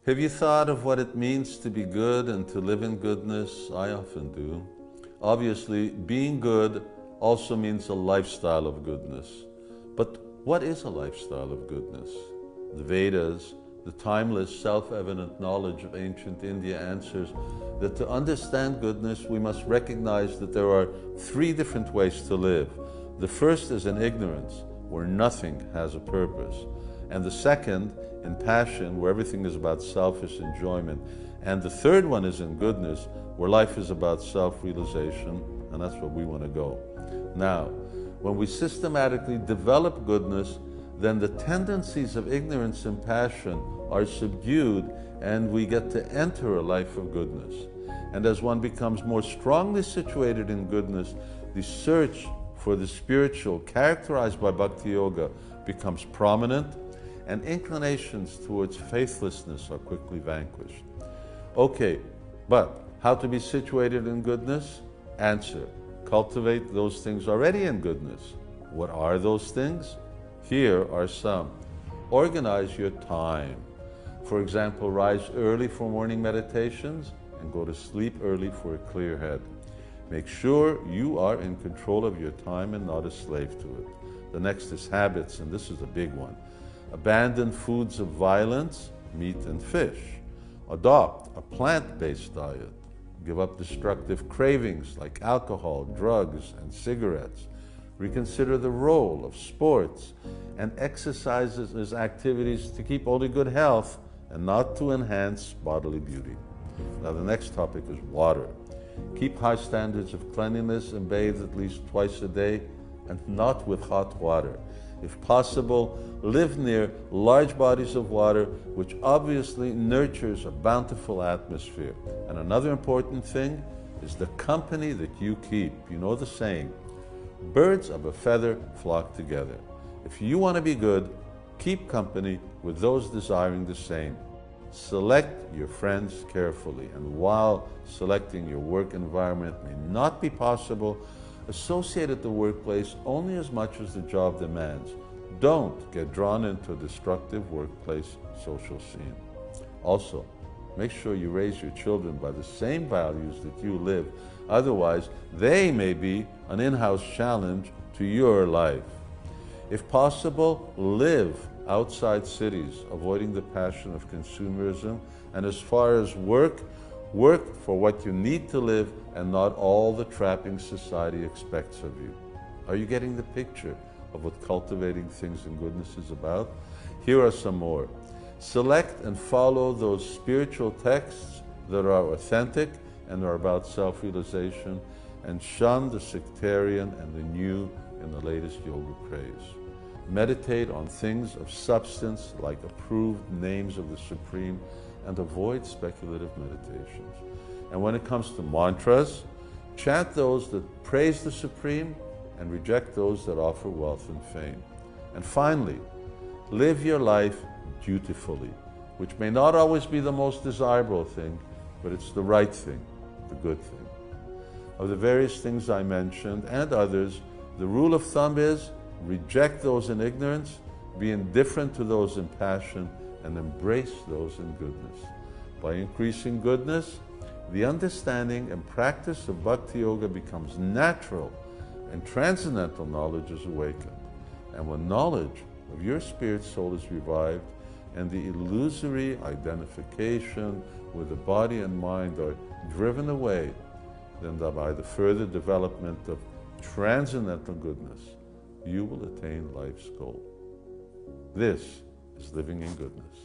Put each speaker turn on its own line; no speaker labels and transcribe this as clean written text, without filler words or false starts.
Have you thought of what it means to be good and to live in goodness? I often do. Obviously, being good also means a lifestyle of goodness. But what is a lifestyle of goodness? The Vedas, the timeless, self-evident knowledge of ancient India, answers that to understand goodness, we must recognize that there are three different ways to live. The first is in ignorance, where nothing has a purpose. And the second, in passion, where everything is about selfish enjoyment. And the third one is in goodness, where life is about self-realization, and that's where we want to go. Now, when we systematically develop goodness, then the tendencies of ignorance and passion are subdued, and we get to enter a life of goodness. And as one becomes more strongly situated in goodness, the search for the spiritual, characterized by Bhakti Yoga, becomes prominent, and inclinations towards faithlessness are quickly vanquished. Okay, but how to be situated in goodness? Answer: cultivate those things already in goodness. What are those things? Here are some. Organize your time. For example, rise early for morning meditations and go to sleep early for a clear head. Make sure you are in control of your time and not a slave to it. The next is habits, and this is a big one. Abandon foods of violence, meat and fish. Adopt a plant-based diet. Give up destructive cravings like alcohol, drugs, and cigarettes. Reconsider the role of sports and exercises as activities to keep only good health and not to enhance bodily beauty. Now the next topic is water. Keep high standards of cleanliness and bathe at least twice a day, and not with hot water. If possible, live near large bodies of water, which obviously nurtures a bountiful atmosphere. And another important thing is the company that you keep. You know the saying, birds of a feather flock together. If you want to be good, keep company with those desiring the same. Select your friends carefully, and while selecting your work environment may not be possible, associate at the workplace only as much as the job demands. Don't get drawn into a destructive workplace social scene. Also, make sure you raise your children by the same values that you live. Otherwise, they may be an in-house challenge to your life. If possible, live outside cities, avoiding the passion of consumerism. And as far as work for what you need to live and not all the trappings society expects of you. Are you getting the picture of what cultivating things in goodness is about? Here are some more. Select and follow those spiritual texts that are authentic and are about self-realization, and shun the sectarian and the new in the latest yoga craze. Meditate on things of substance like approved names of the Supreme, and avoid speculative meditations. And when it comes to mantras, chant those that praise the Supreme and reject those that offer wealth and fame. And finally, live your life dutifully, which may not always be the most desirable thing, but it's the right thing, the good thing. Of the various things I mentioned and others, the rule of thumb is reject those in ignorance, be indifferent to those in passion, and embrace those in goodness. By increasing goodness, the understanding and practice of Bhakti Yoga becomes natural, and transcendental knowledge is awakened. And when knowledge of your spirit soul is revived, and the illusory identification with the body and mind are driven away, then by the further development of transcendental goodness, you will attain life's goal. This is living in goodness.